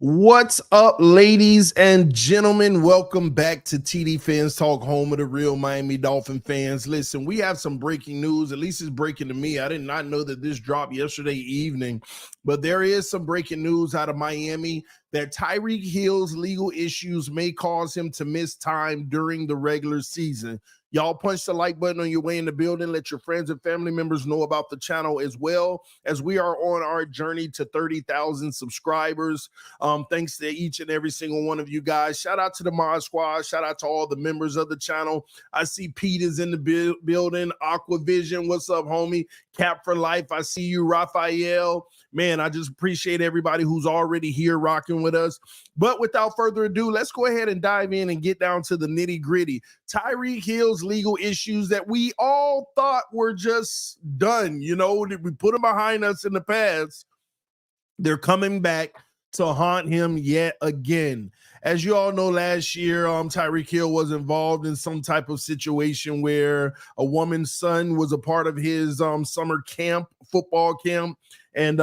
What's up, ladies and gentlemen? Welcome back to TD Fans Talk, home of the real Miami Dolphin fans. Listen, we have some breaking news. At least it's breaking to me. I did not know that this dropped yesterday evening, but there is some breaking news out of Miami that Tyreek Hill's legal issues may cause him to miss time during the regular season. Y'all punch the like button on your way in the building. Let your friends and family members know about the channel as well, as we are on our journey to 30,000 subscribers. Thanks to each and every single one of you guys. Shout out to the Mod Squad. Shout out to all the members of the channel. I see Pete is in the building. Aquavision, what's up, homie? Cap for Life, I see you. Raphael, man, I just appreciate everybody who's already here rocking with us. But without further ado, let's go ahead and dive in and get down to the nitty gritty. Tyreek Hill's legal issues that we all thought were just done. You know, we put them behind us in the past. They're coming back to haunt him yet again. As you all know, last year, Tyreek Hill was involved in some type of situation where a woman's son was a part of his summer camp, football camp, and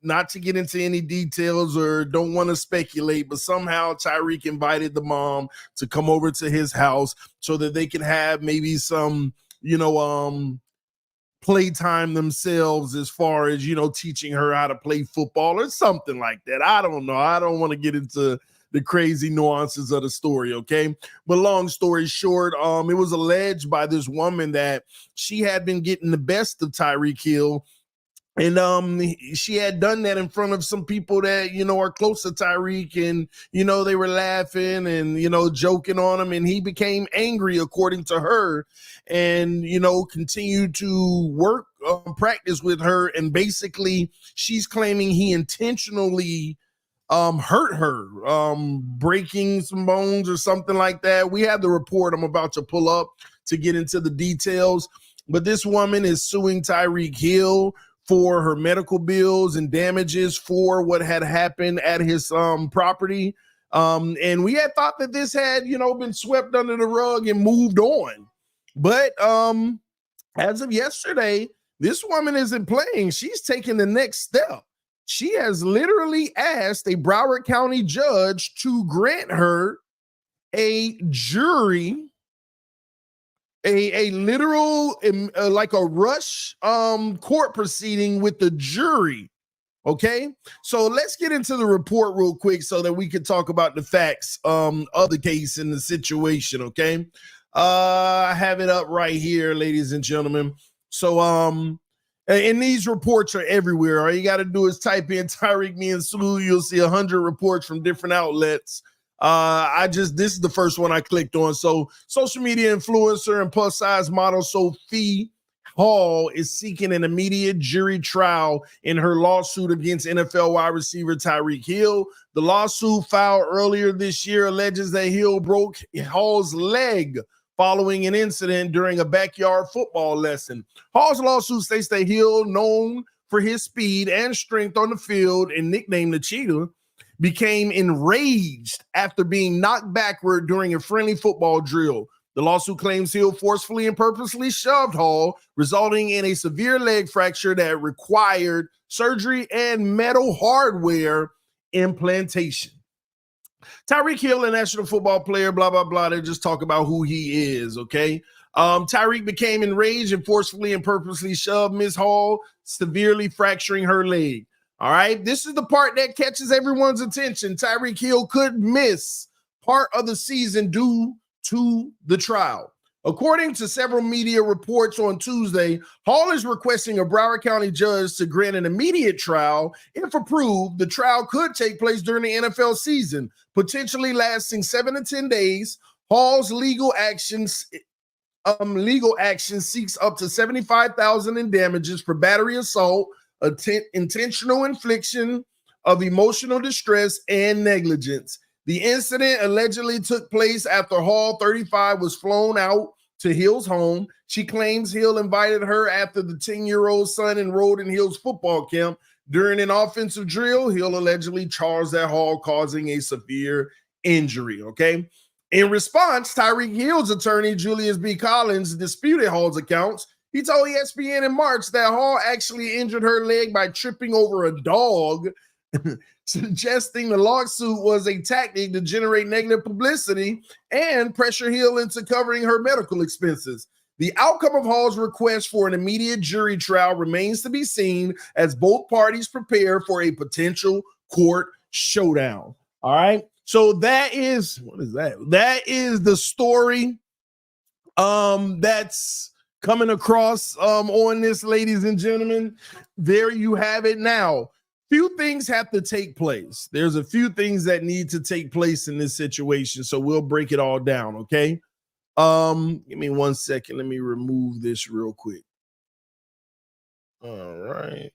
not to get into any details or don't want to speculate, but somehow Tyreek invited the mom to come over to his house so that they could have maybe some, playtime themselves, as far as, teaching her how to play football or something like that. I don't know. I don't want to get into the crazy nuances of the story, okay? But long story short, it was alleged by this woman that she had been getting the best of Tyreek Hill. And she had done that in front of some people that, are close to Tyreek, and, they were laughing and, joking on him. And he became angry, according to her, and, continued to work, practice with her. And basically, she's claiming he intentionally hurt her, breaking some bones or something like that. We have the report I'm about to pull up to get into the details. But this woman is suing Tyreek Hill for her medical bills and damages for what had happened at his property. And we had thought that this had, been swept under the rug and moved on. But as of yesterday, this woman isn't playing. She's taking the next step. She has literally asked a Broward County judge to grant her a jury, a literal, like a rush court proceeding with the jury. Okay, so let's get into the report real quick so that we can talk about the facts of the case and the situation. Okay, I have it up right here, ladies and gentlemen. So and these reports are everywhere. All you got to do is type in Tyreek me and Sue. You'll see 100 reports from different outlets. This is the first one I clicked on. So social media influencer and plus size model Sophie Hall is seeking an immediate jury trial in her lawsuit against NFL wide receiver Tyreek Hill. The lawsuit filed earlier this year alleges that Hill broke Hall's leg following an incident during a backyard football lesson. Hall's lawsuit states that Hill, known for his speed and strength on the field and nicknamed the Cheetah, became enraged after being knocked backward during a friendly football drill. The lawsuit claims Hill forcefully and purposely shoved Hall, resulting in a severe leg fracture that required surgery and metal hardware implantation. Tyreek Hill, a national football player, blah, blah, blah. They just talk about who he is, okay? Tyreek became enraged and forcefully and purposely shoved Ms. Hall, severely fracturing her leg. All right, this is the part that catches everyone's attention. Tyreek Hill could miss part of the season due to the trial. According to several media reports on Tuesday, Hall is requesting a Broward County judge to grant an immediate trial. If approved, the trial could take place during the NFL season, potentially lasting 7 to 10 days. Hall's legal action seeks up to $75,000 in damages for battery assault, intentional infliction of emotional distress, and negligence. The incident allegedly took place after Hall, 35, was flown out to Hill's home. She claims Hill invited her after the 10-year-old son enrolled in Hill's football camp. During an offensive drill, Hill allegedly charged at Hall, causing a severe injury, okay? In response, Tyreek Hill's attorney, Julius B. Collins, disputed Hall's accounts. He told ESPN in March that Hall actually injured her leg by tripping over a dog suggesting the lawsuit was a tactic to generate negative publicity and pressure Hill into covering her medical expenses. The outcome of Hall's request for an immediate jury trial remains to be seen as both parties prepare for a potential court showdown. All right. So that is, what is that? That is the story that's coming across on this, ladies and gentlemen. There you have it. Now, few things have to take place. There's a few things that need to take place in this situation. So we'll break it all down. Okay. Give me 1 second. Let me remove this real quick. All right.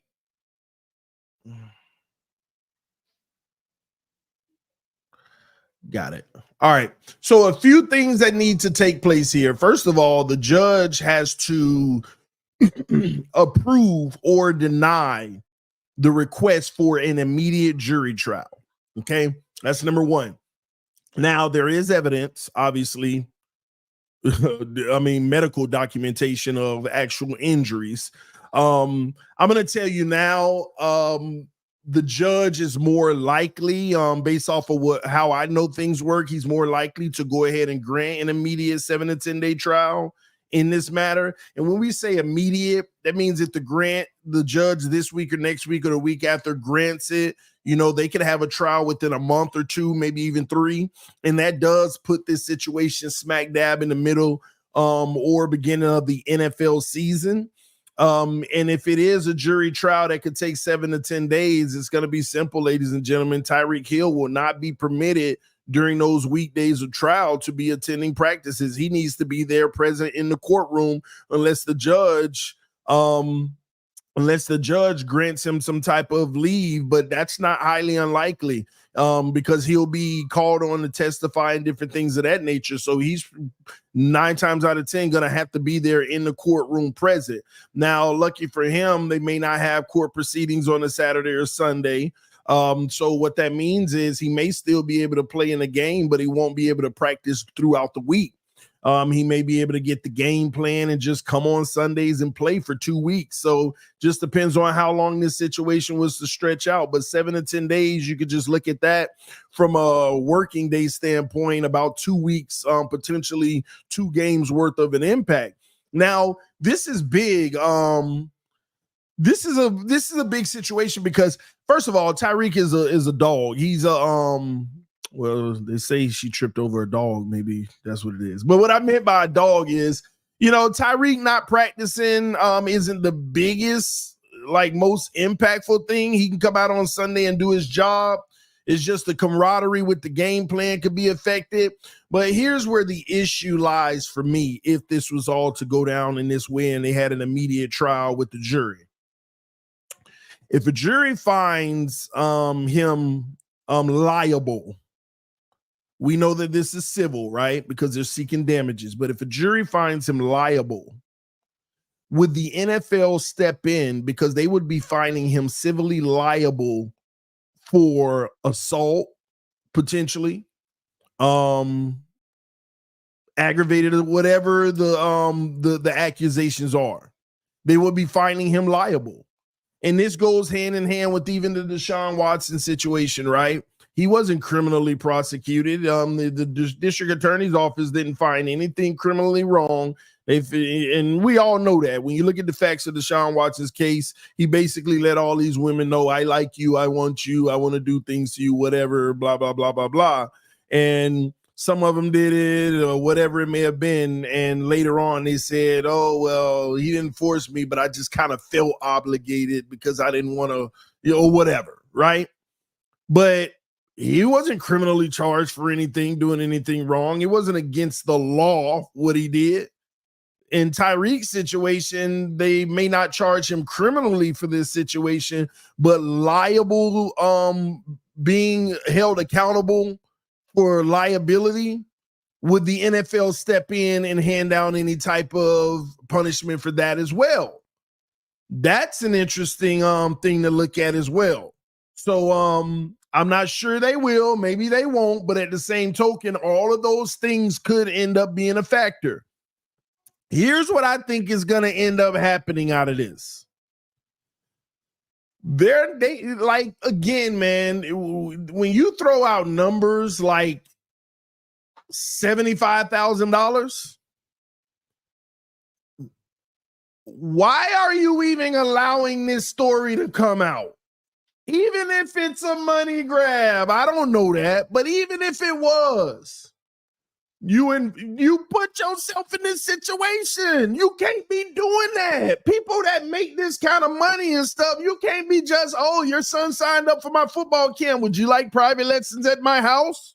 Got it. All right. So a few things that need to take place here. First of all, the judge has to approve or deny the request for an immediate jury trial. Okay. That's number one. Now, there is evidence, obviously, I mean, medical documentation of actual injuries. I'm going to tell you now, the judge is more likely, based off of how I know things work, he's more likely to go ahead and grant an immediate 7 to 10 day trial in this matter. And when we say immediate, that means if the judge this week or next week or the week after grants it, they could have a trial within a month or two, maybe even 3. And that does put this situation smack dab in the middle or beginning of the NFL season. And if it is a jury trial that could take 7 to 10 days, it's going to be simple, ladies and gentlemen. Tyreek Hill will not be permitted during those weekdays of trial to be attending practices. He needs to be there present in the courtroom unless the judge grants him some type of leave, but that's not highly unlikely because he'll be called on to testify and different things of that nature. So he's 9 times out of 10 going to have to be there in the courtroom present. Now, lucky for him, they may not have court proceedings on a Saturday or Sunday. So what that means is he may still be able to play in the game, but he won't be able to practice throughout the week. He may be able to get the game plan and just come on Sundays and play for 2 weeks. So just depends on how long this situation was to stretch out. But 7 to 10 days, you could just look at that from a working day standpoint, about 2 weeks, potentially 2 games worth of an impact. Now, this is big. This is a big situation because, first of all, Tyreek is a dog. He's well, they say she tripped over a dog. Maybe that's what it is. But what I meant by a dog is, Tyreek not practicing isn't the biggest, most impactful thing. He can come out on Sunday and do his job. It's just the camaraderie with the game plan could be affected. But here's where the issue lies for me if this was all to go down in this way and they had an immediate trial with the jury. If a jury finds him liable, we know that this is civil, right? Because they're seeking damages. But if a jury finds him liable, would the NFL step in because they would be finding him civilly liable for assault, potentially, aggravated or whatever the accusations are? They would be finding him liable. And this goes hand in hand with even the Deshaun Watson situation, right? He wasn't criminally prosecuted. The district attorney's office didn't find anything criminally wrong. And we all know that. When you look at the facts of Deshaun Watson's case, he basically let all these women know, I like you, I want to do things to you, whatever, blah, blah, blah, blah, blah. And some of them did it or whatever it may have been. And later on, they said, oh, well, he didn't force me, but I just kind of felt obligated because I didn't want to, whatever, right? But he wasn't criminally charged for anything, doing anything wrong. It wasn't against the law what he did. In Tyreek's situation, they may not charge him criminally for this situation, but liable, being held accountable for liability. Would the NFL step in and hand down any type of punishment for that as well? That's an interesting thing to look at as well. So I'm not sure they will. Maybe they won't. But at the same token, all of those things could end up being a factor. Here's what I think is going to end up happening out of this. They like, again, man, when you throw out numbers like $75,000, why are you even allowing this story to come out? Even if it's a money grab, I don't know that, but even if it was, you put yourself in this situation. You can't be doing that. People that make this kind of money and stuff, you can't be just, oh, your son signed up for my football camp. Would you like private lessons at my house?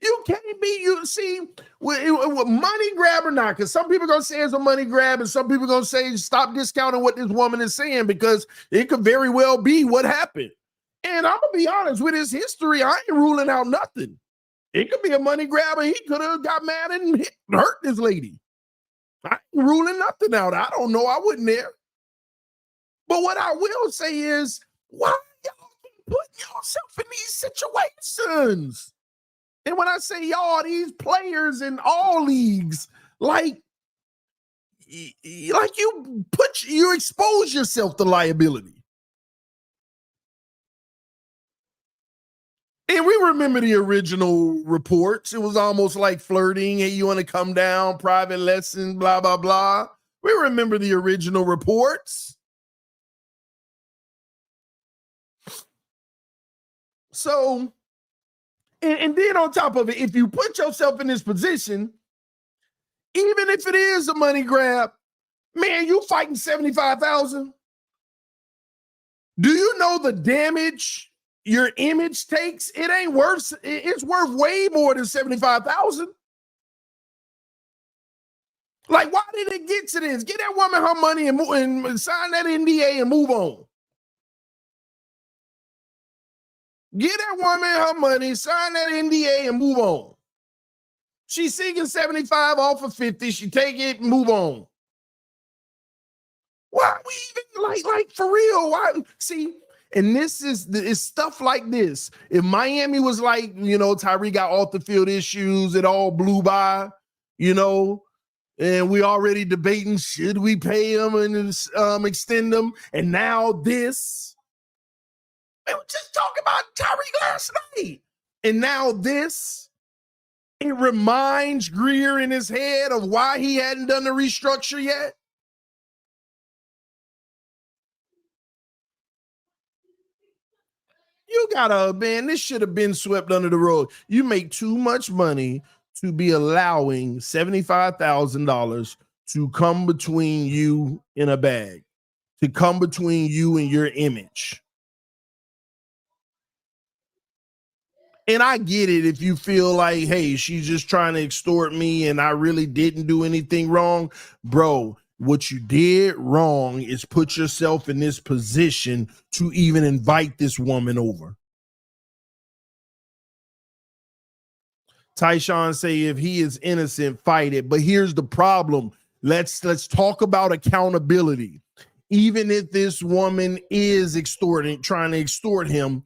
You can't be, you see, with money grab or not, because some people are going to say it's a money grab and some people are going to say stop discounting what this woman is saying, because it could very well be what happened. And I'm going to be honest, with his history, I ain't ruling out nothing. It could be a money grab and he could have got mad and hurt this lady. I ain't ruling nothing out. I don't know. I wasn't there. But what I will say is, why y'all keep putting yourself in these situations? And when I say y'all, these players in all leagues, like you expose yourself to liability. And we remember the original reports. It was almost like flirting. Hey, you want to come down, private lessons, blah, blah, blah. We remember the original reports. So, and then on top of it, if you put yourself in this position, even if it is a money grab, man, you fighting 75,000. Do you know the damage your image takes? It ain't worth, it's worth way more than 75,000. Like, why did it get to this? Get that woman her money and sign that NDA and move on. Get that woman her money, sign that NDA and move on. She's seeking 75 off of 50. She take it and move on. Why are we even like for real? Why? See, and this is stuff like this. If Miami was like, Tyreek got off the field issues, it all blew by, and we already debating, should we pay him and extend him? And now this. We were just talking about Tyreek last night. And now this. It reminds Greer in his head of why he hadn't done the restructure yet. You gotta, man, this should have been swept under the rug. You make too much money to be allowing $75,000 to come between you in a bag, to come between you and your image. And I get it if you feel like, hey, she's just trying to extort me and I really didn't do anything wrong. Bro, what you did wrong is put yourself in this position to even invite this woman over. Tyshawn say if he is innocent, fight it. But here's the problem. Let's talk about accountability. Even if this woman is trying to extort him,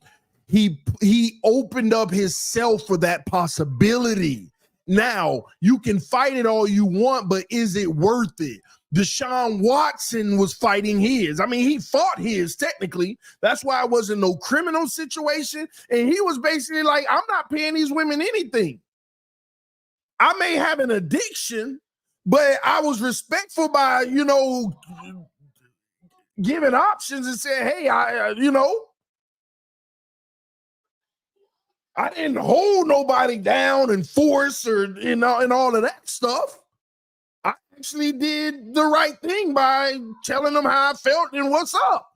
he opened up himself for that possibility. Now, you can fight it all you want, but is it worth it? Deshaun Watson was fighting his. I mean, he fought his technically. That's why it wasn't no criminal situation. And he was basically like, I'm not paying these women anything. I may have an addiction, but I was respectful by, giving options and saying, hey, I didn't hold nobody down and force or, and all of that stuff. I actually did the right thing by telling them how I felt and what's up.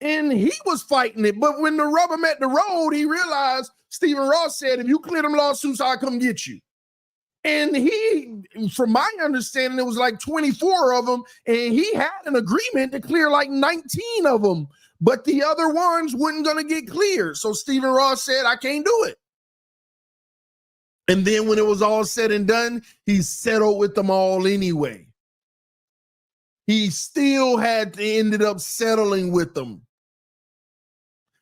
And he was fighting it. But when the rubber met the road, he realized Stephen Ross said, if you clear them lawsuits, I'll come get you. And he, from my understanding, it was like 24 of them. And he had an agreement to clear like 19 of them. But the other ones weren't going to get cleared. So Stephen Ross said, I can't do it. And then when it was all said and done, he settled with them all anyway. He still ended up settling with them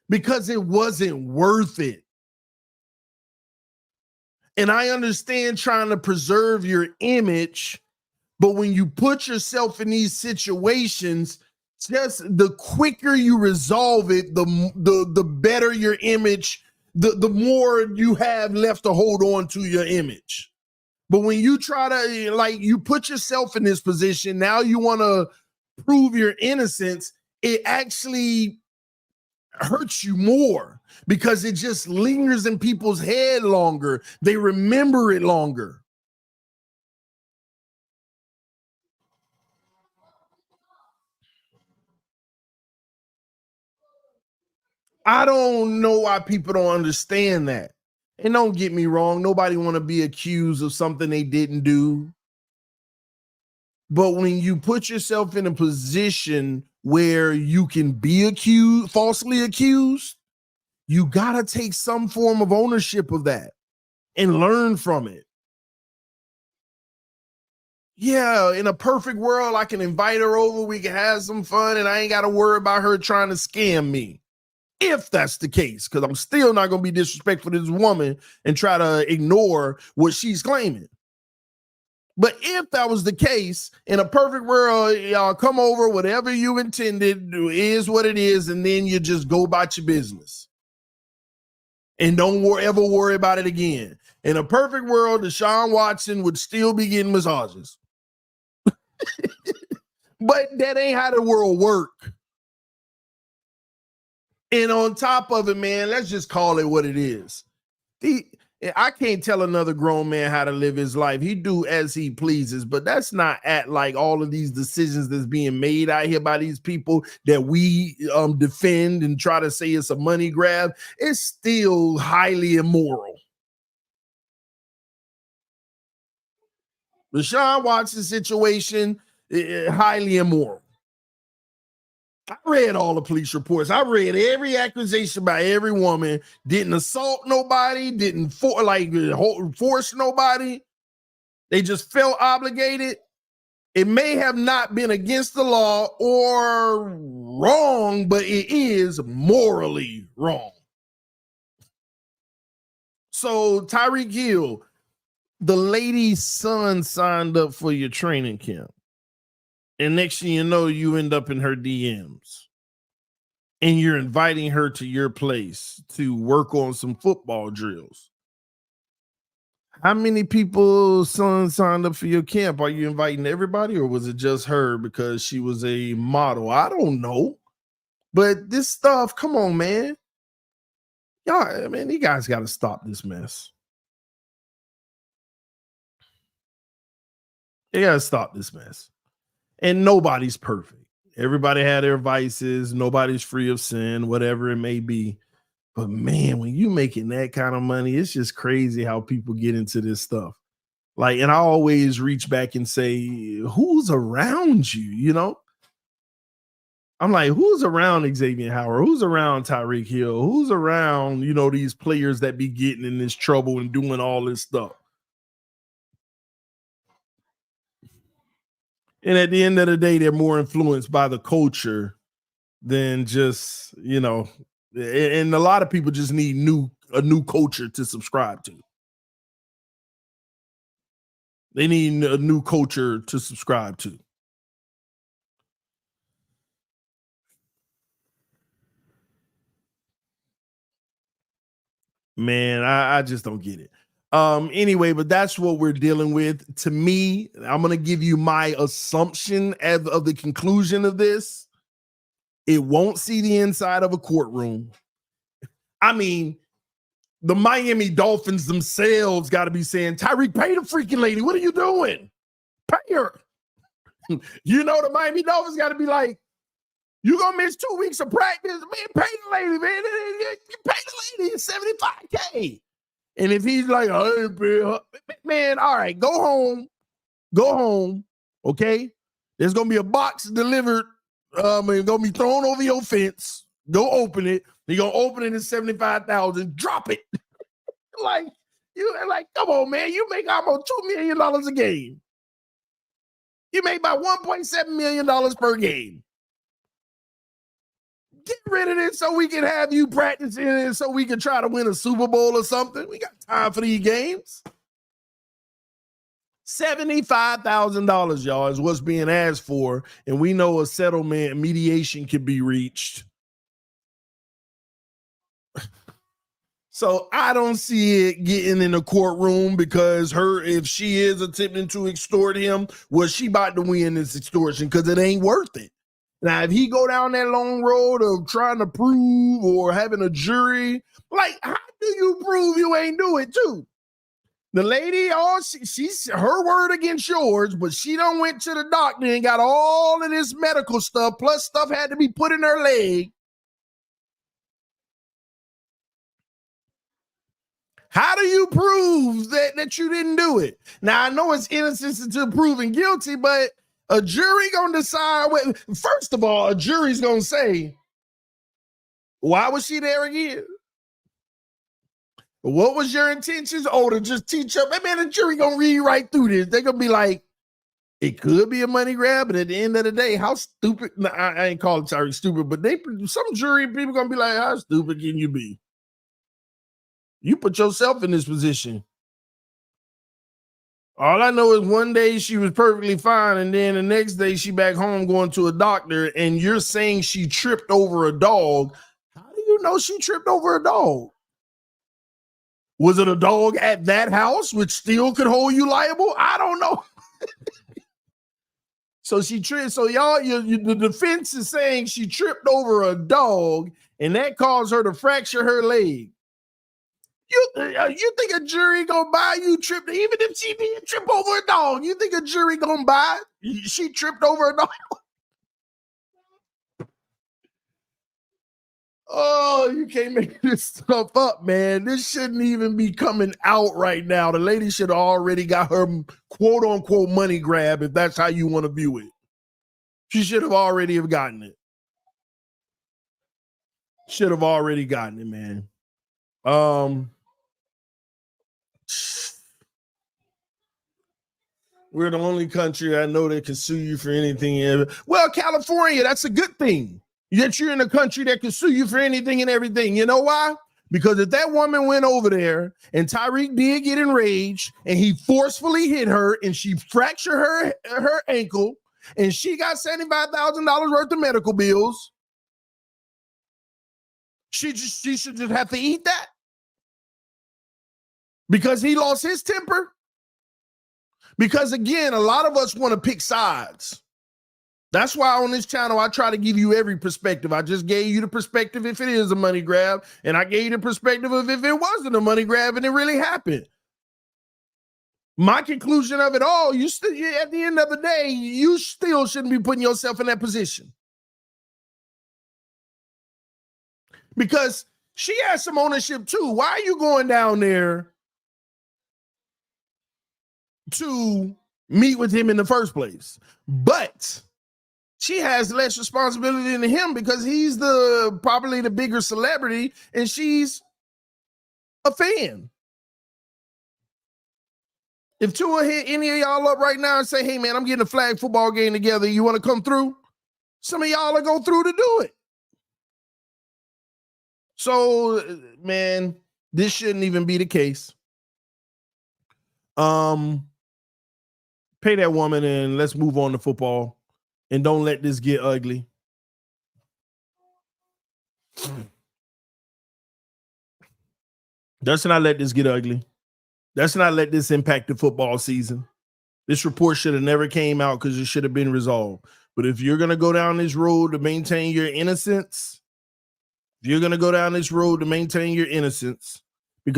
because it wasn't worth it. And I understand trying to preserve your image, But when you put yourself in these situations, just the quicker you resolve it, the better your image, the more you have left to hold on to your image. But when you try to, like, you put yourself in this position, now you want to prove your innocence, it actually hurts you more because it just lingers in people's head longer. They remember it longer. I don't know why people don't understand that. And don't get me wrong, nobody want to be accused of something they didn't do. But when you put yourself in a position where you can be accused, falsely accused, you got to take some form of ownership of that and learn from it. Yeah, in a perfect world, I can invite her over, we can have some fun, and I ain't got to worry about her trying to scam me. If that's the case, because I'm still not going to be disrespectful to this woman and try to ignore what she's claiming. But if that was the case, in a perfect world, y'all come over, whatever you intended is what it is, and then you just go about your business. And don't ever worry about it again. In a perfect world, Deshaun Watson would still be getting massages. But that ain't how the world works. And on top of it, man, let's just call it what it is. I can't tell another grown man how to live his life. He do as he pleases, but that's not at like all of these decisions that's being made out here by these people that we defend and try to say it's a money grab. It's still highly immoral. The Deshaun Watson situation, highly immoral. I read all the police reports. I read every accusation by every woman. Didn't assault nobody. Didn't force nobody. They just felt obligated. It may have not been against the law or wrong, but it is morally wrong. So Tyreek Hill, the lady's son signed up for your training camp. And next thing you know, you end up in her DMs. And you're inviting her to your place to work on some football drills. How many people signed up for your camp? Are you inviting everybody, or was it just her because she was a model? I don't know. But this stuff, come on, man. Y'all, man, you guys got to stop this mess. You got to stop this mess. And nobody's perfect. Everybody had their vices. Nobody's free of sin, whatever it may be. But man, when you making that kind of money, it's just crazy how people get into this stuff. Like, and I always reach back and say, who's around you? You know, I'm like, who's around Xavier Howard? Who's around Tyreek Hill? Who's around, you know, these players that be getting in this trouble and doing all this stuff? And at the end of the day, they're more influenced by the culture than just, you know, and a lot of people just need a new culture to subscribe to. They need a new culture to subscribe to. Man, I just don't get it. Anyway, but that's what we're dealing with. To me, I'm going to give you my assumption of the conclusion of this. It won't see the inside of a courtroom. I mean, the Miami Dolphins themselves got to be saying, Tyreek, pay the freaking lady. What are you doing? Pay her. You know, the Miami Dolphins got to be like, you gonna miss 2 weeks of practice, man. Pay the lady, man. You pay the lady $75K. And if he's like, oh, man, all right, go home. Okay, there's gonna be a box delivered. And gonna be thrown over your fence. Go open it. You're gonna open it at 75,000. Drop it. Like you, like, come on, man. You make almost $2 million a game. You make about $1.7 million per game. Get rid of this so we can have you practicing it so we can try to win a Super Bowl or something. We got time for these games. $75,000, y'all, is what's being asked for. And we know a settlement mediation can be reached. So I don't see it getting in the courtroom because if she is attempting to extort him, well, she about to win this extortion because it ain't worth it. Now, if he go down that long road of trying to prove or having a jury, like, how do you prove you ain't do it too? The lady, she's her word against yours, but she done went to the doctor and got all of this medical stuff, plus stuff had to be put in her leg. How do you prove that you didn't do it? Now, I know it's innocence until proven guilty, but a jury gonna decide. First of all, a jury's gonna say, why was she there again? What was your intentions? Oh, to just teach up. Man, the jury gonna read right through this. They're gonna be like, it could be a money grab, but at the end of the day, how stupid? I ain't calling Tyreek stupid, but some jury people gonna be like, how stupid can you be? You put yourself in this position. All I know is one day she was perfectly fine, and then the next day she back home going to a doctor, and you're saying she tripped over a dog. How do you know she tripped over a dog? Was it a dog at that house, which still could hold you liable? I don't know. So she tripped. So y'all, the defense is saying she tripped over a dog, and that caused her to fracture her leg. You think a jury gonna buy you tripped, even if she didn't trip over a dog? You think a jury gonna buy it? She tripped over a dog? Oh, you can't make this stuff up, man. This shouldn't even be coming out right now. The lady should have already got her quote unquote money grab, if that's how you want to view it. She should have already have gotten it. Should have already gotten it, man. We're the only country I know that can sue you for anything. Well, California, that's a good thing. That you're in a country that can sue you for anything and everything. You know why? Because if that woman went over there and Tyreek did get enraged and he forcefully hit her and she fractured her ankle and she got $75,000 worth of medical bills, she should just have to eat that because he lost his temper. Because again, a lot of us want to pick sides. That's why on this channel, I try to give you every perspective. I just gave you the perspective if it is a money grab, and I gave you the perspective of if it wasn't a money grab and it really happened. My conclusion of it all, at the end of the day, you still shouldn't be putting yourself in that position. Because she has some ownership too. Why are you going down there to meet with him in the first place? But she has less responsibility than him because he's probably the bigger celebrity and she's a fan. If Tua hit any of y'all up right now and say, hey man, I'm getting a flag football game together, you want to come through? Some of y'all will go through to do it. So, man, this shouldn't even be the case. Pay that woman and let's move on to football. And don't let this get ugly. Let's not let this get ugly. Let's not let this impact the football season. This report should have never came out because it should have been resolved. But if you're going to go down this road to maintain your innocence, because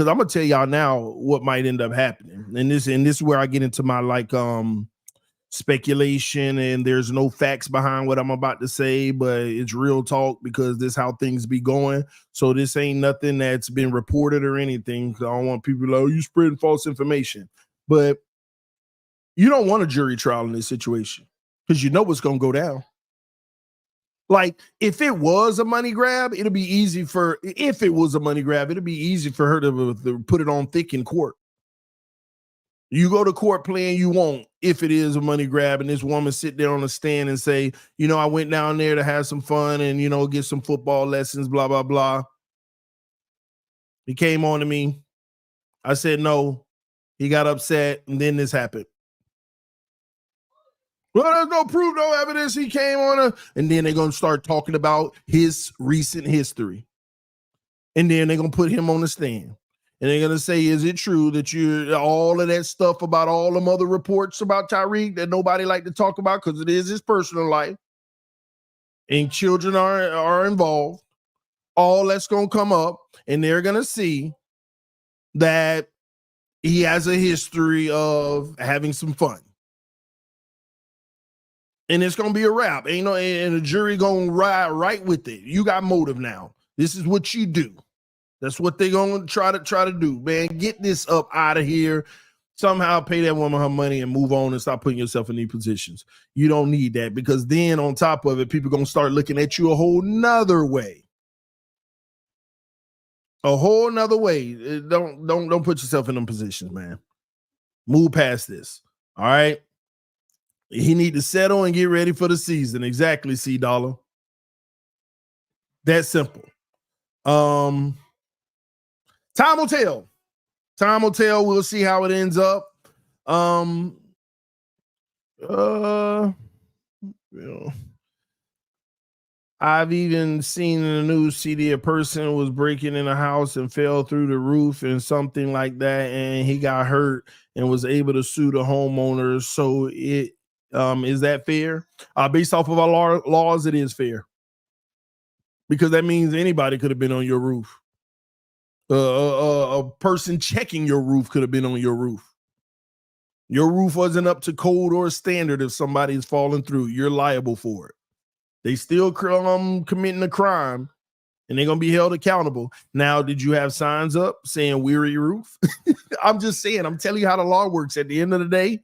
I'm going to tell y'all now what might end up happening. And this is where I get into my speculation, and there's no facts behind what I'm about to say, but it's real talk because this is how things be going. So this ain't nothing that's been reported or anything. I don't want people like, oh, you spreading false information. But you don't want a jury trial in this situation because you know what's going to go down. Like, if it was a money grab, it'd be easy for her to put it on thick in court. You go to court playing you won't if it is a money grab, and this woman sit there on the stand and say, I went down there to have some fun and, get some football lessons, blah, blah, blah. He came on to me. I said no. He got upset, and then this happened. Well, there's no proof, no evidence he came on and then they're going to start talking about his recent history. And then they're going to put him on the stand. And they're going to say, is it true that you all of that stuff about all them other reports about Tyreek that nobody like to talk about because it is his personal life and children are involved. All that's going to come up and they're going to see that he has a history of having some fun. And it's going to be a wrap. Ain't no, and the jury going to ride right with it. You got motive now. This is what you do. That's what they're going to try to do, man. Get this up out of here. Somehow pay that woman her money and move on and stop putting yourself in these positions. You don't need that because then on top of it, people are going to start looking at you a whole nother way. A whole nother way. Don't put yourself in them positions, man. Move past this. All right. He need to settle and get ready for the season. Exactly, C Dollar. That simple. Time will tell. Time will tell. We'll see how it ends up. You know, I've even seen in the news CD a person was breaking in a house and fell through the roof and something like that, and he got hurt and was able to sue the homeowners. So it is that fair? Based off of our laws, it is fair because that means anybody could have been on your roof. A person checking your roof could have been on your roof. Your roof wasn't up to code or standard. If somebody is falling through, you're liable for it. They still committing a crime and they're going to be held accountable. Now, did you have signs up saying weary roof? I'm just saying, I'm telling you how the law works. At the end of the day,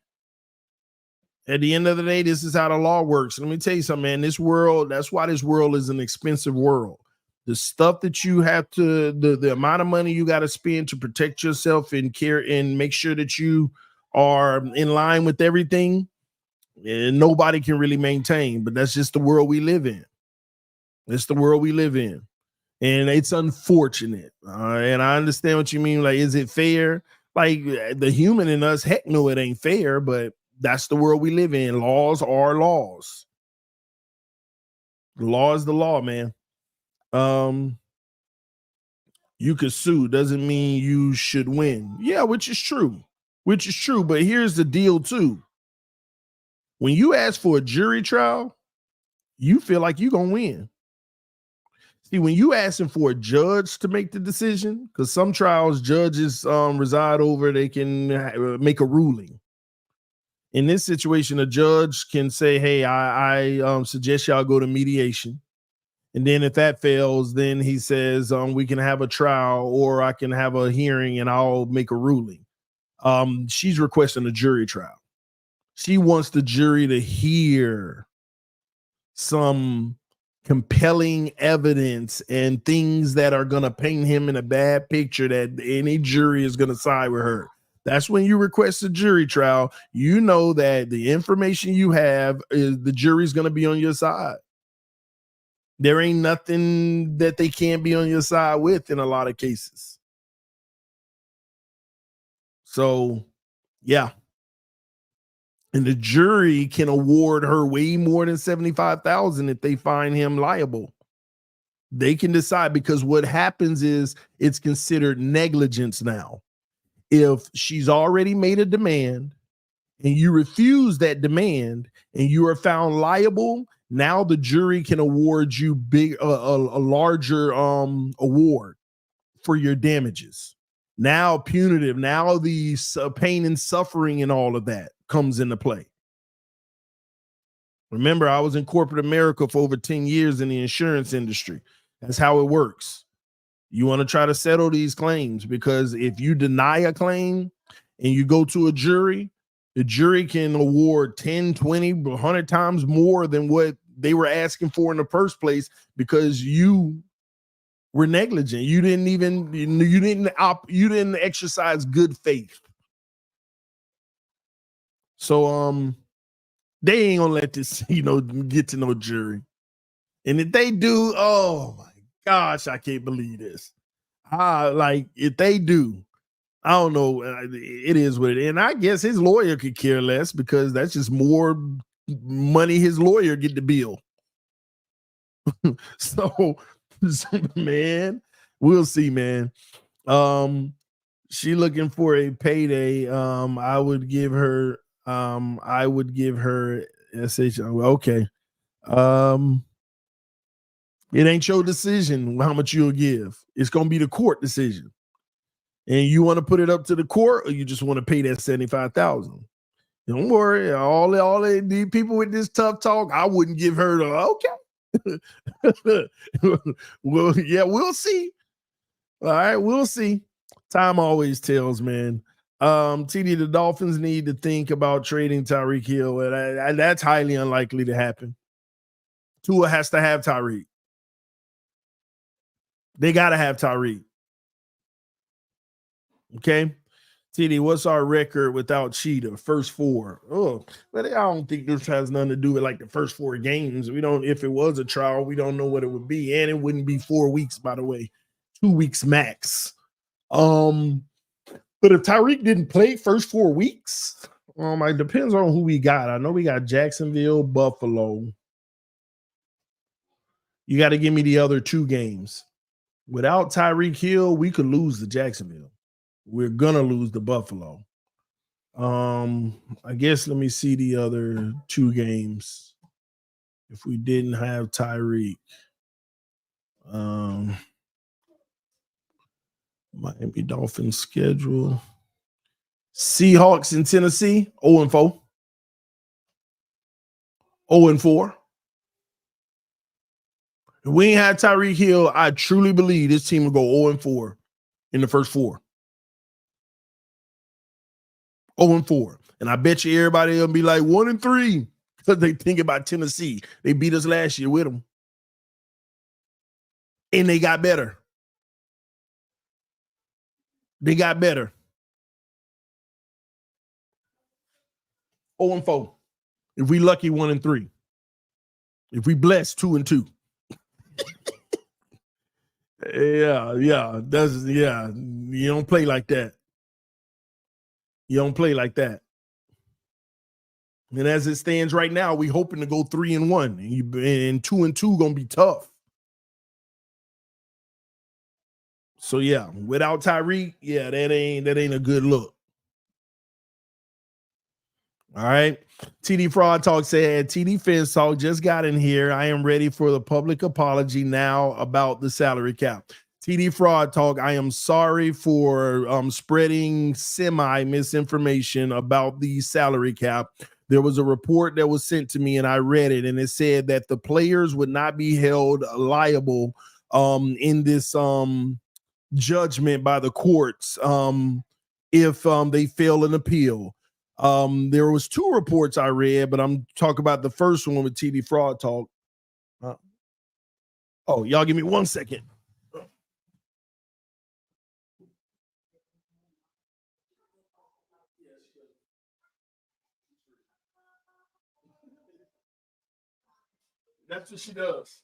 this is how the law works. Let me tell you something, man. This world, that's why this world is an expensive world. The stuff that you have to, the amount of money you got to spend to protect yourself and care and make sure that you are in line with everything, and nobody can really maintain. But that's just the world we live in. It's the world we live in. And it's unfortunate. And I understand what you mean. Like, is it fair? Like, the human in us, heck no, it ain't fair, but that's the world we live in. Laws are laws. The law is the law, man. You could sue, doesn't mean you should win. Yeah, which is true. But here's the deal too. When you ask for a jury trial, you feel like you're gonna win. See, when you asking for a judge to make the decision, because some trials judges reside over, they can make a ruling. In this situation, a judge can say, hey, I suggest y'all go to mediation. And then if that fails, then he says, we can have a trial or I can have a hearing and I'll make a ruling. She's requesting a jury trial. She wants the jury to hear some compelling evidence and things that are going to paint him in a bad picture that any jury is going to side with her. That's when you request a jury trial. You know that the information you have is the jury's going to be on your side. There ain't nothing that they can't be on your side with in a lot of cases. So, yeah. And the jury can award her way more than $75,000 if they find him liable. They can decide, because what happens is it's considered negligence now. If she's already made a demand and you refuse that demand and you are found liable, now the jury can award you a larger award for your damages. Now punitive, now the pain and suffering and all of that comes into play. Remember, I was in corporate America for over 10 years in the insurance industry. That's how it works. You want to try to settle these claims, because if you deny a claim and you go to a jury, the jury can award 10, 20, 100 times more than what they were asking for in the first place, because you were negligent. You didn't exercise good faith. So they ain't gonna let this, get to no jury. And if they do, oh my gosh, I can't believe this. If they do, I don't know. It is what it is. And I guess his lawyer could care less, because that's just more money his lawyer get the bill. so man, we'll see, man. She looking for a payday. I would give her SH. Okay. It ain't your decision how much you'll give. It's gonna be the court decision. And you want to put it up to the court, or you just want to pay that $75,000? Don't worry. All the people with this tough talk, I wouldn't give her the okay. Well, yeah, we'll see. All right, we'll see. Time always tells, man. TD, the Dolphins need to think about trading Tyreek Hill, and that's highly unlikely to happen. Tua has to have Tyreek. They got to have Tyreek. Okay. TD, what's our record without Cheetah? First 4. Oh, but I don't think this has nothing to do with like the first 4 games. We don't, if it was a trial, we don't know what it would be. And it wouldn't be 4 weeks, by the way. 2 weeks max. But if Tyreek didn't play first 4 weeks, it depends on who we got. I know we got Jacksonville, Buffalo. You got to give me the other 2 games. Without Tyreek Hill, we could lose to Jacksonville. We're gonna lose to Buffalo. I guess let me see the other 2 games. If we didn't have Tyreek, Miami Dolphins schedule. Seahawks in Tennessee, 0-4. 0-4. If we ain't had Tyreek Hill, I truly believe this team will go 0-4 in the first 4. 0-4. And I bet you everybody will be like 1-3 because they think about Tennessee. They beat us last year with them. And they got better. They got better. 0-4. If we lucky, 1-3. If we blessed, 2-2. Yeah. You don't play like that. You don't play like that. And as it stands right now, we hoping to go 3-1. And 2-2 gonna be tough. So yeah, without Tyreek, yeah, that ain't a good look. All right. TD Fraud Talk said, TD Fence Talk just got in here. I am ready for the public apology now about the salary cap. TD Fraud Talk, I am sorry for spreading semi-misinformation about the salary cap. There was a report that was sent to me and I read it, and it said that the players would not be held liable in this judgment by the courts if they fail an appeal. There was 2 reports I read, but I'm talking about the first one with TD Fraud Talk. Y'all give me 1 second. That's what she does.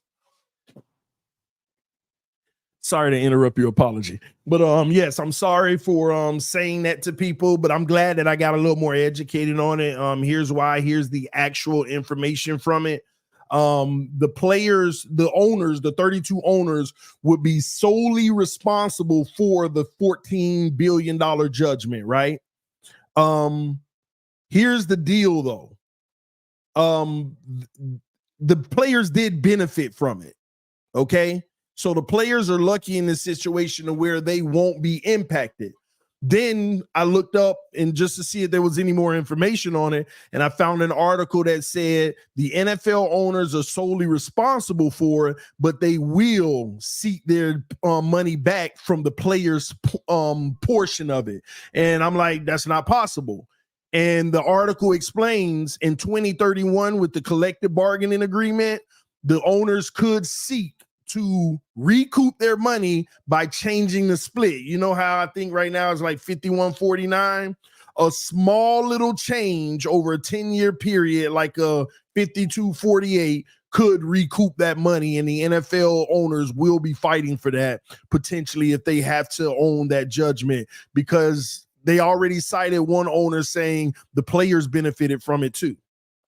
Sorry to interrupt your apology. But yes, I'm sorry for saying that to people, but I'm glad that I got a little more educated on it. Here's why. Here's the actual information from it. The players, the owners, the 32 owners would be solely responsible for the $14 billion judgment, right? Here's the deal though. The players did benefit from it. Okay. So the players are lucky in this situation where they won't be impacted. Then I looked up and just to see if there was any more information on it. And I found an article that said the NFL owners are solely responsible for it, but they will seek their money back from the players' portion of it. And I'm like, that's not possible. And the article explains in 2031 with the collective bargaining agreement, the owners could seek to recoup their money by changing the split. You know how I think right now it's like 51-49? A small little change over a 10-year period, like a 52-48, could recoup that money, and the NFL owners will be fighting for that potentially if they have to own that judgment, because they already cited one owner saying the players benefited from it too,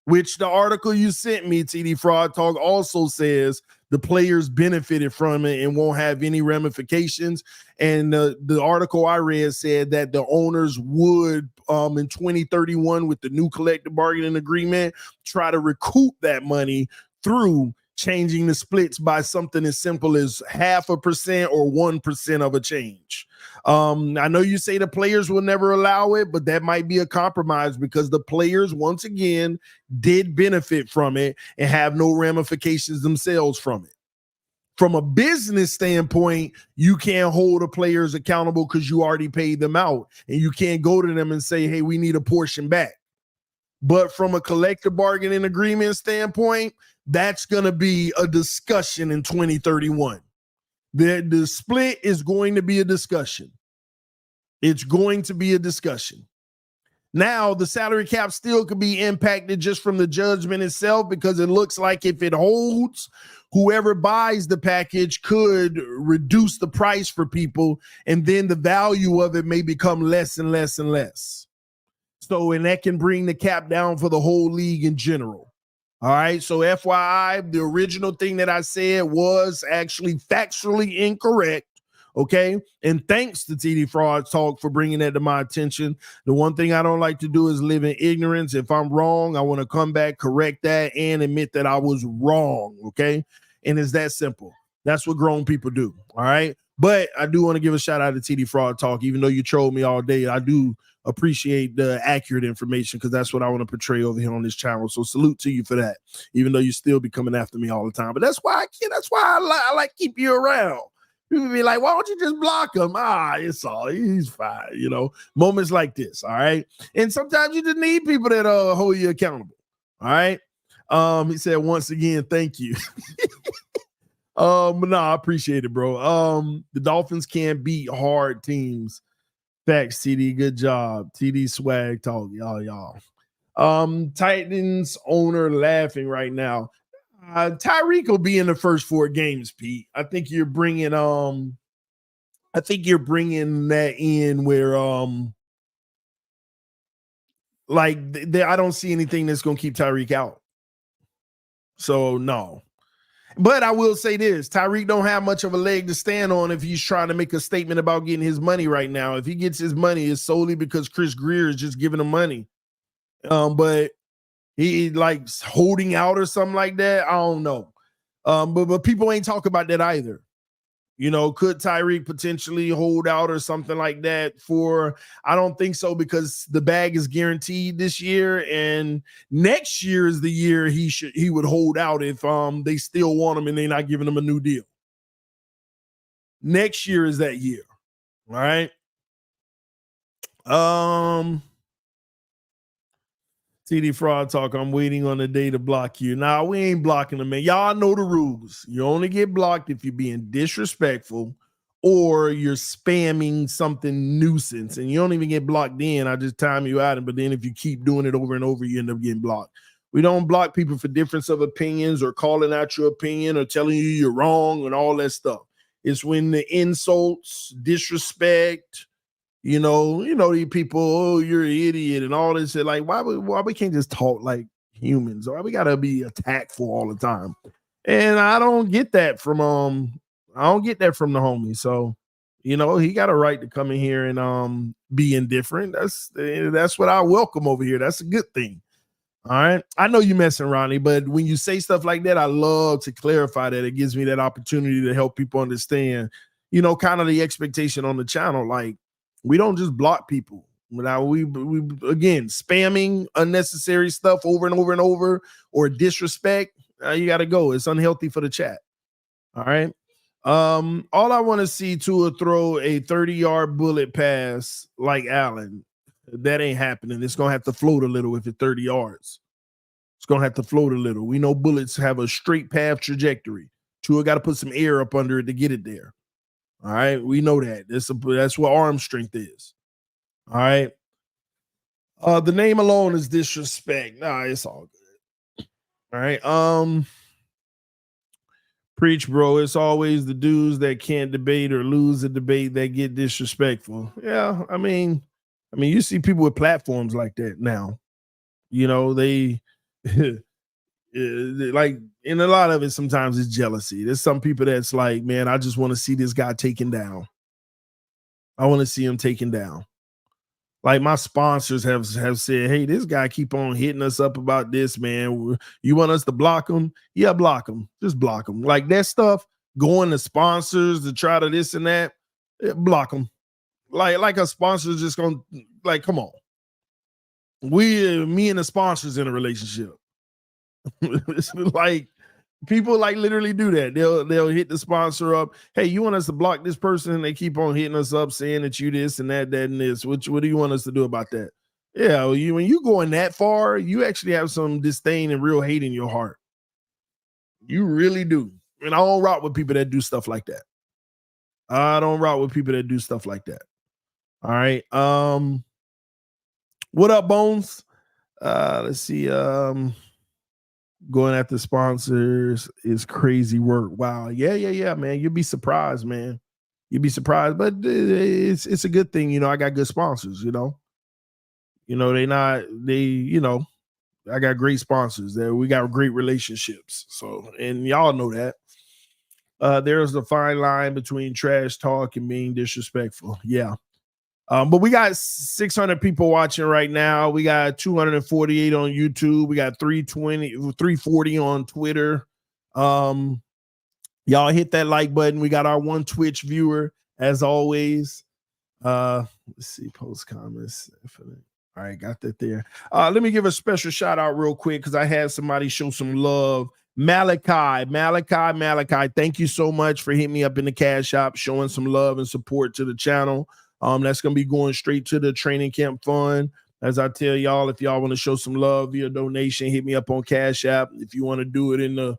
which the article you sent me, TD Fraud Talk, also says the players benefited from it and won't have any ramifications. And the article I read said that the owners would, in 2031, with the new collective bargaining agreement, try to recoup that money through changing the splits by something as simple as 0.5% or 1% of a change. I know you say the players will never allow it, but that might be a compromise because the players, once again, did benefit from it and have no ramifications themselves from it. From a business standpoint, you can't hold the players accountable because you already paid them out, and you can't go to them and say, hey, we need a portion back. But from a collective bargaining agreement standpoint, that's going to be a discussion in 2031. The split is going to be a discussion. It's going to be a discussion. Now, the salary cap still could be impacted just from the judgment itself because it looks like if it holds, whoever buys the package could reduce the price for people, and then the value of it may become less and less and less. So, and that can bring the cap down for the whole league in general. All right. So, FYI, the original thing that I said was actually factually incorrect. Okay. And thanks to TD Fraud Talk for bringing that to my attention. The one thing I don't like to do is live in ignorance. If I'm wrong, I want to come back, correct that, and admit that I was wrong. Okay. And it's that simple. That's what grown people do. All right. But I do want to give a shout out to TD Fraud Talk. Even though you trolled me all day, I do appreciate the accurate information because that's what I want to portray over here on this channel. So salute to you for that, even though you still be coming after me all the time. But that's why I like keep you around. People be like, why don't you just block him? It's all, he's fine. You know, moments like this. All right. And sometimes you just need people that hold you accountable. All right. He said, once again, thank you. But no, I appreciate it, bro. The Dolphins can't beat hard teams. Facts, TD. Good job. TD swag talk. Y'all. Titans owner laughing right now. Tyreek will be in the first 4 games, Pete. I think you're bringing that in where I don't see anything that's going to keep Tyreek out. So no. But I will say this, Tyreek don't have much of a leg to stand on if he's trying to make a statement about getting his money right now. If he gets his money, it's solely because Chris Greer is just giving him money. But he likes holding out or something like that. I don't know. But people ain't talking about that either. You know, could Tyreek potentially hold out or something like that I don't think so because the bag is guaranteed this year and next year is the year he would hold out if they still want him and they're not giving him a new deal. Next year is that year. All right. TD Fraud Talk, I'm waiting on the day to block you. Nah, we ain't blocking them, man. Y'all know the rules. You only get blocked if you're being disrespectful or you're spamming something nuisance. And you don't even get blocked then. I just time you out. But then if you keep doing it over and over, you end up getting blocked. We don't block people for difference of opinions or calling out your opinion or telling you you're wrong and all that stuff. It's when the insults, disrespect, you know, these people, oh, you're an idiot and all this shit. Like, why we can't just talk like humans? Why we gotta be attackful all the time? And I don't get that from the homie. So, you know, he got a right to come in here and be indifferent. That's what I welcome over here. That's a good thing. All right. I know you messing, Ronnie, but when you say stuff like that, I love to clarify that. It gives me that opportunity to help people understand, you know, kind of the expectation on the channel. Like, we don't just block people. Now we again spamming unnecessary stuff over and over and over or disrespect. You got to go. It's unhealthy for the chat. All right. All I want to see Tua throw a 30-yard bullet pass like Allen. That ain't happening. It's gonna have to float a little if it's 30 yards. It's gonna have to float a little. We know bullets have a straight path trajectory. Tua got to put some air up under it to get it there. All right, we know that. That's what arm strength is. All right. The name alone is disrespect. Nah, it's all good. All right. Preach, bro. It's always the dudes that can't debate or lose a debate that get disrespectful. Yeah, I mean, you see people with platforms like that now. You know, they Like, and a lot of it sometimes is jealousy. There's some people that's like, man, I just want to see this guy taken down. I want to see him taken down. Like my sponsors have said, hey, this guy keep on hitting us up about this, man. You want us to block him? Yeah, block him. Just block him. Like that stuff, going to sponsors to try to this and that, block them. Like a sponsor's just gonna, like, come on. Me and the sponsors in a relationship. It's like people like literally do that. They'll hit the sponsor up. Hey, you want us to block this person? And they keep on hitting us up saying that you this and that and this. What do you want us to do about that? Yeah, well, when you going that far, you actually have some disdain and real hate in your heart. You really do. And I don't rock with people that do stuff like that. I don't rock with people that do stuff like that. All right. What up, Bones? Let's see. Going after sponsors is crazy work. Wow. Yeah, man. You'd be surprised, man. You'd be surprised, but it's a good thing. I got good sponsors, I got great sponsors there. We got great relationships. So, and y'all know that. There's a fine line between trash talk and being disrespectful. Yeah. But we got 600 people watching right now. We got 248 on YouTube. We got 340 on Twitter. Y'all hit that like button. We got our one Twitch viewer as always. Let's see, post comments. All right, got that there. Let me give a special shout out real quick because I had somebody show some love. Malachi, thank you so much for hitting me up in the Cash App, showing some love and support to the channel. That's going to be going straight to the training camp fund. As I tell y'all, if y'all want to show some love via donation, hit me up on Cash App. If you want to do it in the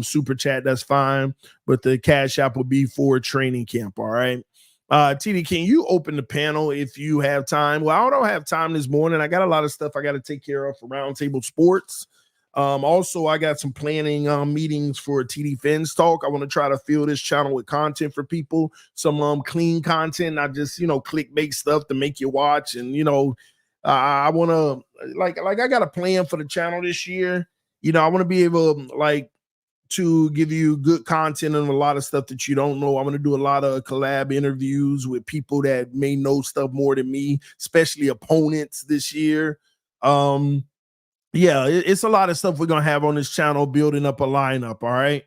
super chat, that's fine. But the Cash App will be for training camp. All right. TD, can you open the panel if you have time? Well, I don't have time this morning. I got a lot of stuff I got to take care of for Roundtable Sports. Also, I got some planning meetings for TD Fans Talk. I want to try to fill this channel with content for people, some clean content, not just clickbait stuff to make you watch. And I want to like I got a plan for the channel this year. I want to be able to give you good content and a lot of stuff that you don't know. I'm going to do a lot of collab interviews with people that may know stuff more than me, especially opponents this year. Yeah, it's a lot of stuff we're gonna have on this channel, building up a lineup. All right.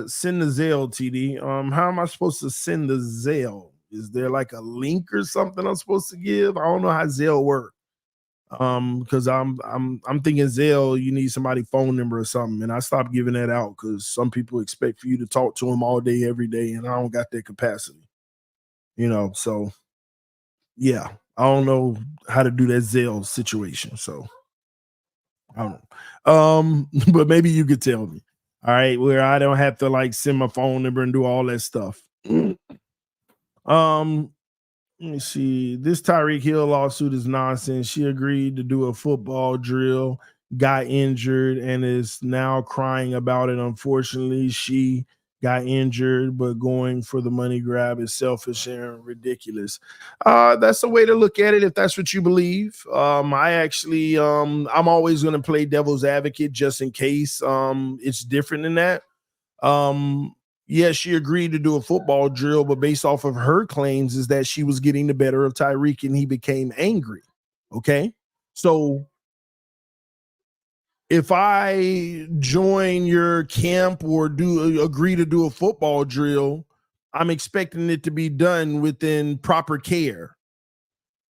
Send the Zelle, TD. How am I supposed to send the Zelle? Is there like a link or something I'm supposed to give? I don't know how Zelle works. Because I'm thinking Zelle, you need somebody's phone number or something, and I stopped giving that out because some people expect for you to talk to them all day, every day, and I don't got that capacity. So yeah, I don't know how to do that Zelle situation. So I don't know. But maybe you could tell me. All right, where I don't have to send my phone number and do all that stuff. Let me see. This Tyreek Hill lawsuit is nonsense. She agreed to do a football drill, got injured, and is now crying about it. Unfortunately, she got injured, but going for the money grab is selfish and ridiculous. That's the way to look at it if that's what you believe. I'm always going to play devil's advocate just in case it's different than that. Yeah, she agreed to do a football drill, but based off of her claims is that she was getting the better of Tyreek and he became angry. Okay. So if I join your camp or agree to do a football drill, I'm expecting it to be done within proper care.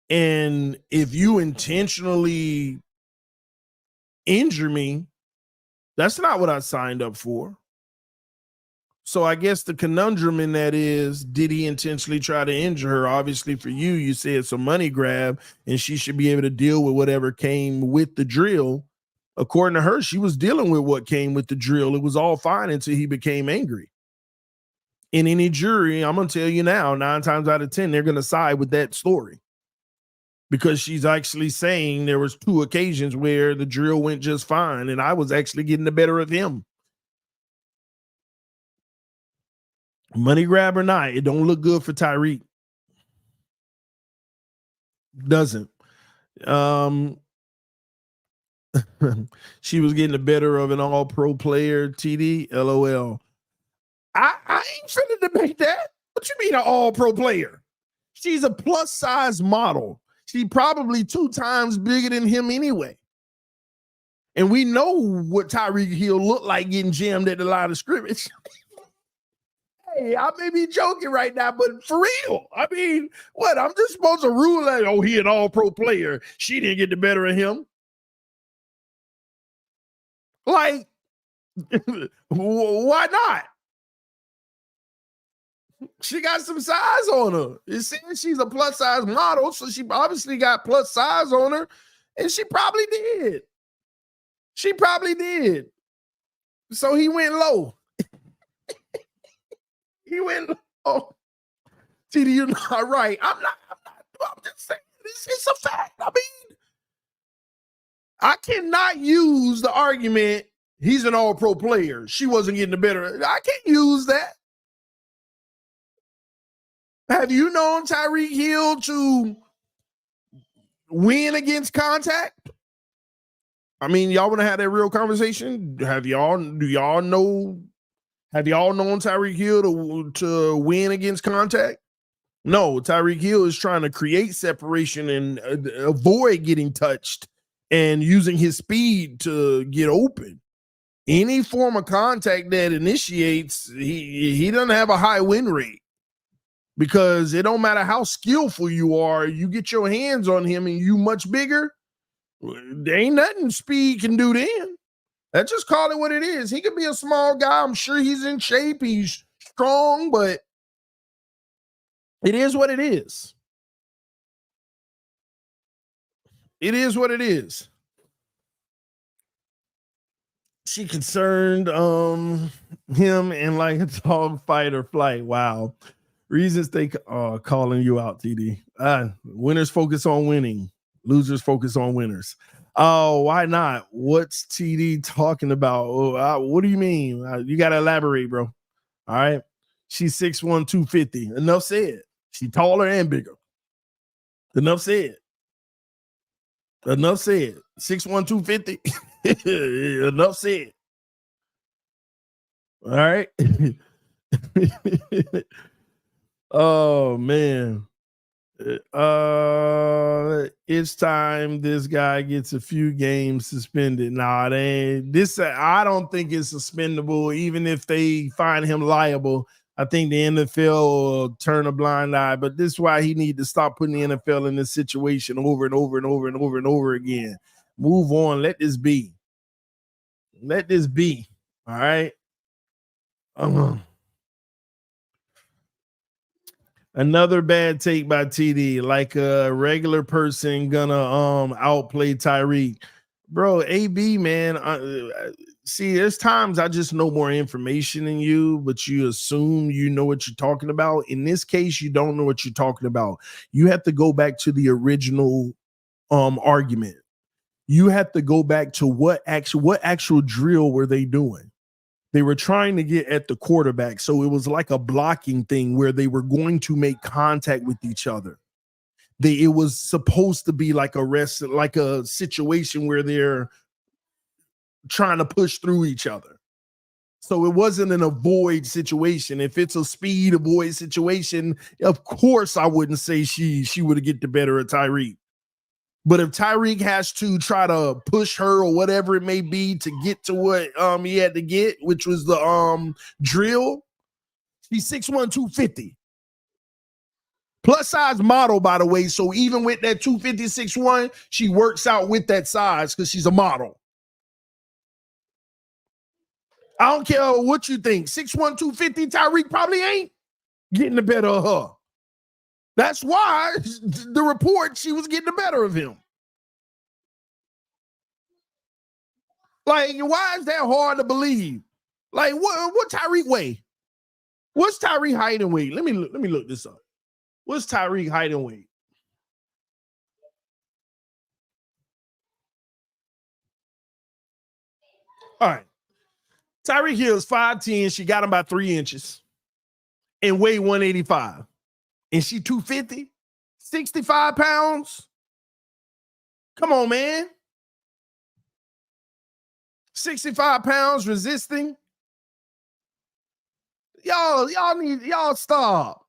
And if you intentionally injure me, that's not what I signed up for. So I guess the conundrum in that is, did he intentionally try to injure her? Obviously for you say it's a money grab and she should be able to deal with whatever came with the drill. According to her, she was dealing with what came with the drill. It was all fine until he became angry. In any jury, I'm going to tell you now, 9 times out of 10, they're going to side with that story. Because she's actually saying there was 2 occasions where the drill went just fine and I was actually getting the better of him. Money grab or not, it don't look good for Tyreek. Doesn't. She was getting the better of an all-pro player, TD. LOL. I ain't finna debate that. What you mean an all-pro player? She's a plus-size model. She's probably 2 times bigger than him anyway. And we know what Tyreek Hill looked like getting jammed at the line of scrimmage. Hey, I may be joking right now, but for real. I mean, what? I'm just supposed to rule that, oh, he an all-pro player. She didn't get the better of him. Like, why not? She got some size on her. It seems she's a plus-size model, so she obviously got plus size on her, and she probably did. She probably did. So he went low. He went low. TD, you're not right. I'm just saying it's a fact. I mean, I cannot use the argument he's an all-pro player. She wasn't getting the better. I can't use that. Have you known Tyreek Hill to win against contact? I mean, y'all want to have that real conversation? Do y'all known Tyreek Hill to win against contact? No, Tyreek Hill is trying to create separation and avoid getting touched and using his speed to get open. Any form of contact that initiates, he doesn't have a high win rate. Because it don't matter how skillful you are, you get your hands on him and you much bigger, there ain't nothing speed can do then. Let's just call it what it is. He could be a small guy. I'm sure he's in shape. He's strong, but it is what it is. It is what it is. She concerned him in like a dog fight or flight. Wow. Reasons they calling you out, TD. Winners focus on winning. Losers focus on winners. Oh, why not? What's TD talking about? What do you mean? You got to elaborate, bro. All right. She's 6'1", 250. Enough said. She's taller and bigger. Enough said. Enough said. 6'1", 250. Enough said. All right. Oh man. It's time this guy gets a few games suspended. Nah, I don't think it's suspendable, even if they find him liable. I think the NFL will turn a blind eye, but this is why he need to stop putting the NFL in this situation over and over and over and over and over again. Move on. Let this be. Let this be. All right. Another bad take by TD, like a regular person gonna outplay Tyreek. Bro, AB, man, see, there's times I just know more information than you, but you assume you know what you're talking about. In this case, you don't know what you're talking about. You have to go back to the original argument. You have to go back to what actual drill were they doing? They were trying to get at the quarterback. So it was like a blocking thing where they were going to make contact with each other. It was supposed to be like a situation where they're trying to push through each other. So it wasn't an avoid situation. If it's a speed avoid situation, of course I wouldn't say she would get the better of Tyreek. But if Tyreek has to try to push her or whatever it may be to get to what he had to get, which was the drill, he's 6'1", 250. Plus size model, by the way. So even with that 250, 6'1", she works out with that size because she's a model. I don't care what you think. 6'1", 250, Tyreek probably ain't getting the better of her. That's why the report, she was getting the better of him. Like, why is that hard to believe? Like, what Tyreek weigh? What's Tyreek height and weight? Let me look this up. What's Tyreek height and weight? All right. Tyreek Hill is 5'10". She got him by 3 inches and weigh 185. And she 250, 65 pounds. Come on, man. 65 pounds resisting. Y'all stop.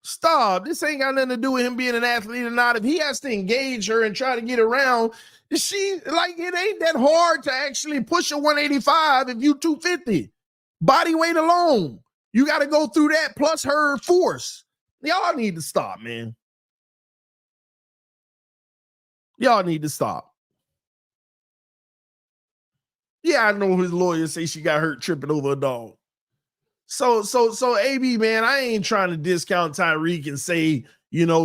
Stop. This ain't got nothing to do with him being an athlete or not. If he has to engage her and try to get around, it ain't that hard to actually push a 185 if you 250. Body weight alone. You got to go through that plus her force. Y'all need to stop, man. Y'all need to stop. Yeah, I know his lawyer say she got hurt tripping over a dog. So AB, man, I ain't trying to discount Tyreek and say,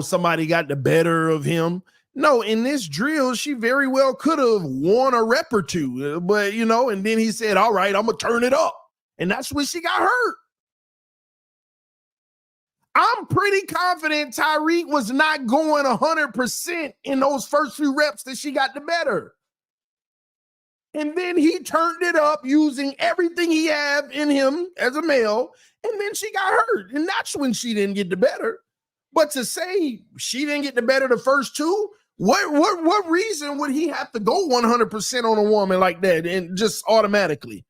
somebody got the better of him. No, in this drill, she very well could have won a rep or two, but and then he said, all right, I'm gonna turn it up. And that's when she got hurt. I'm pretty confident Tyreek was not going 100% in those first few reps that she got the better. And then he turned it up using everything he had in him as a male. And then she got hurt. And that's when she didn't get the better. But to say she didn't get the better the first two, what reason would he have to go 100% on a woman like that and just automatically?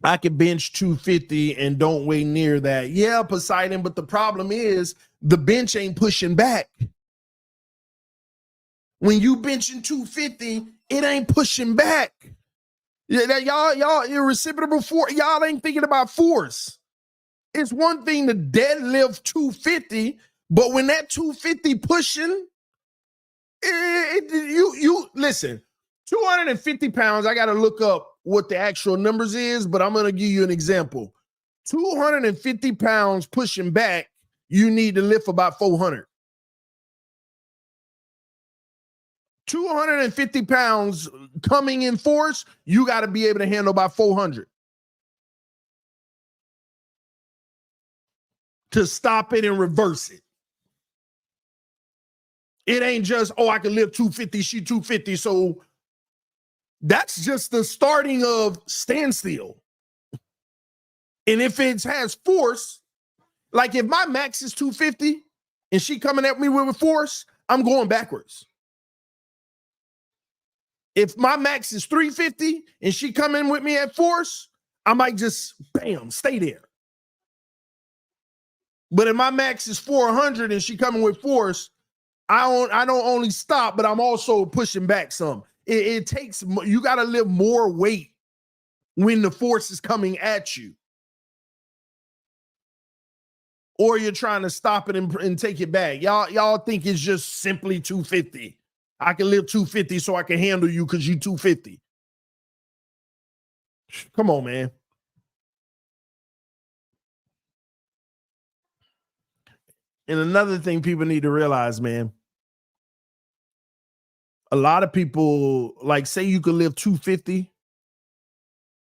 I could bench 250 and don't weigh near that. Yeah, Poseidon, but the problem is the bench ain't pushing back. When you benching 250, it ain't pushing back. Y'all irreciprocal force. Y'all ain't thinking about force. It's one thing to deadlift 250, but when that 250 pushing, you listen, 250 pounds, I got to look up what the actual numbers is, but I'm going to give you an example. 250 pounds pushing back, you need to lift about 400. 250 pounds coming in force, you got to be able to handle about 400. To stop it and reverse it. It ain't just, I can lift 250, she 250. So that's just the starting of standstill. And if it has force, like if my max is 250 and she coming at me with force, I'm going backwards. If my max is 350 and she come in with me at force, I might just, bam, stay there. But if my max is 400 and she coming with force, I don't only stop, but I'm also pushing back some. It takes, you got to lift more weight when the force is coming at you. Or you're trying to stop it and take it back. Y'all think it's just simply 250. I can lift 250 so I can handle you because you 250. Come on, man. And another thing people need to realize, man, a lot of people, like, say you could lift 250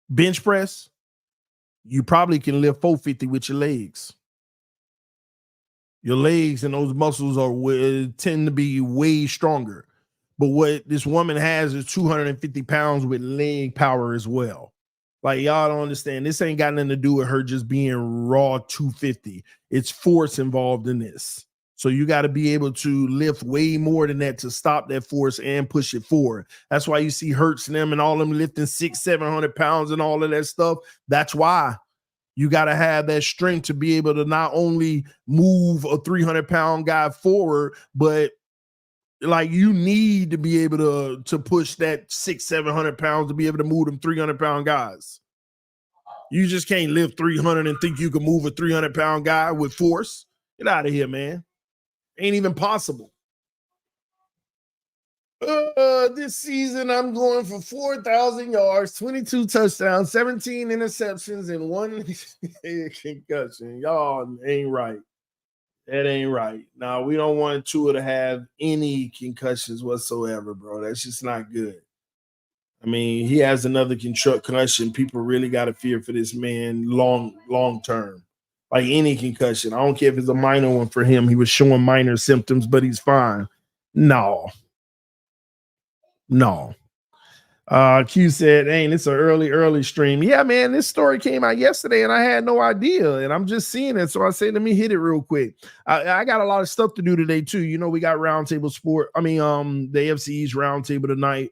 bench press, you probably can lift 450 with your legs. Your legs and those muscles tend to be way stronger. But what this woman has is 250 pounds with leg power as well. Like, y'all don't understand. This ain't got nothing to do with her just being raw 250. It's force involved in this. So you got to be able to lift way more than that to stop that force and push it forward. That's why you see Hurts and them and all them lifting 600-700 pounds and all of that stuff. That's why. You got to have that strength to be able to not only move a 300-pound guy forward, but like you need to be able to push that 600-700 pounds to be able to move them 300-pound guys. You just can't lift 300 and think you can move a 300-pound guy with force. Get out of here, man. Ain't even possible. This season, I'm going for 4,000 yards, 22 touchdowns, 17 interceptions, and 1 concussion. Y'all ain't right. That ain't right. Now, we don't want Tua to have any concussions whatsoever, bro. That's just not good. I mean, he has another concussion. People really got to fear for this man long term. Like any concussion. I don't care if it's a minor one for him. He was showing minor symptoms, but he's fine. No. Q said, "Ain't it's an early stream." Yeah, man, this story came out yesterday and I had no idea. And I'm just seeing it. So I said, let me hit it real quick. I got a lot of stuff to do today, too. You know, we got Roundtable Sport. The AFC East Roundtable tonight.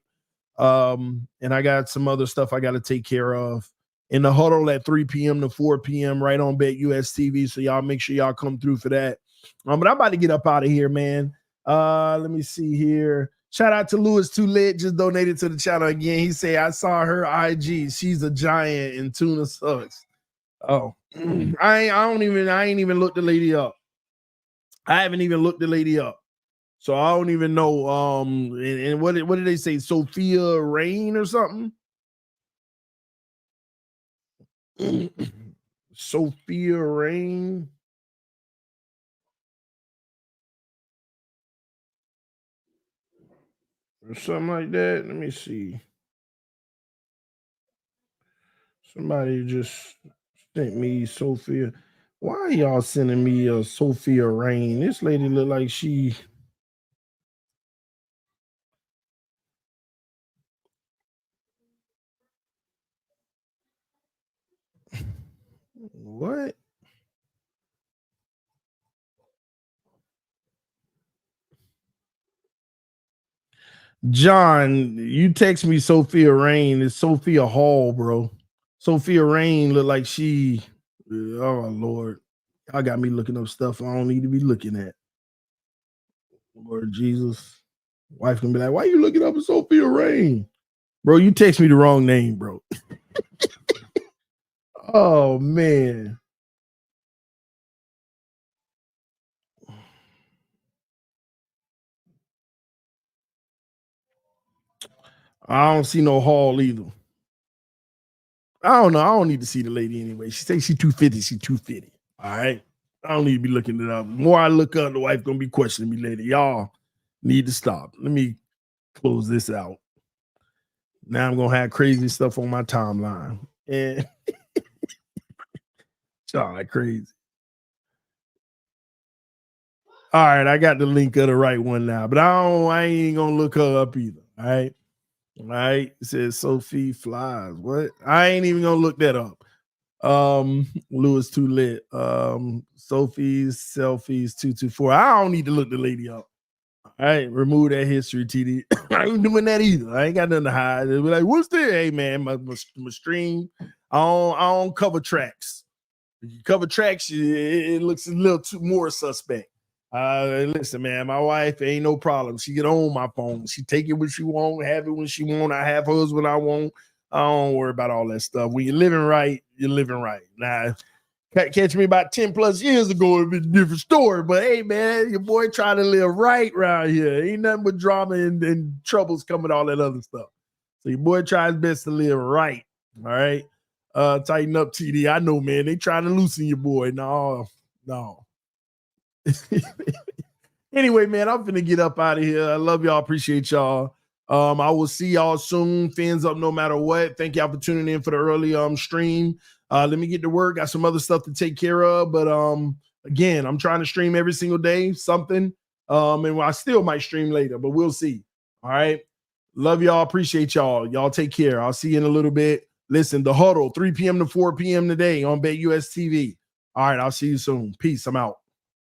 And I got some other stuff I got to take care of. In the huddle at 3 p.m. to 4 p.m. right on Bet US TV. So y'all make sure y'all come through for that. But I'm about to get up out of here, man. Let me see here. Shout out to Lewis Too Lit, just donated to the channel again. He said, I saw her IG. She's a giant and tuna sucks. Oh, I ain't even looked the lady up. I haven't even looked the lady up. So I don't even know. And what did they say? Sophia Rain or something? Sophia Rain. Or something like that. Let me see. Somebody just sent me Sophia. Why are y'all sending me a Sophia Rain? This lady look like she. What? John, you text me Sophia Rain. It's Sophia Hall, bro. Sophia Rain look like she. Oh Lord, y'all got me looking up stuff I don't need to be looking at. Lord Jesus, wife can be like, "Why you looking up at Sophia Rain, bro? You text me the wrong name, bro." Oh man. I don't see no Hall either. I don't know. I don't need to see the lady anyway. She says she's 250. She's 250. All right. I don't need to be looking it up. The more I look up, the wife gonna be questioning me later. Y'all need to stop. Let me close this out. Now I'm gonna have crazy stuff on my timeline. And y'all like crazy. All right, I got the link of the right one now, but I ain't gonna look her up either. All right. All right. It says Sophie Flies. What? I ain't even gonna look that up. Lewis Too Lit. Sophie's Selfies 224. I don't need to look the lady up. All right, remove that history, TD. I ain't doing that either. I ain't got nothing to hide. They'll be like, what's this? Hey man, my stream. I don't cover tracks. If you cover tracks, it looks a little too more suspect. Listen, man, my wife ain't no problem. She get on my phone. She take it when she want, have it when she want. I have hers when I want. I don't worry about all that stuff. When you're living right, you're living right. Now, catch me about 10 plus years ago, it'd be a different story. But hey, man, your boy trying to live right around here. Ain't nothing but drama and troubles coming, all that other stuff. So your boy tries best to live right. All right. Tighten up, TD. I know, man. They trying to loosen your boy. No. Anyway, man, I'm finna get up out of here. I love y'all. Appreciate y'all. I will see y'all soon. Fins up no matter what. Thank y'all for tuning in for the early stream. Let me get to work. Got some other stuff to take care of. But again, I'm trying to stream every single day, something. And I still might stream later, but we'll see. All right. Love y'all. Appreciate y'all. Y'all take care. I'll see you in a little bit. Listen, the huddle, 3 p.m. to 4 p.m. today on Bet US TV. All right, I'll see you soon. Peace. I'm out.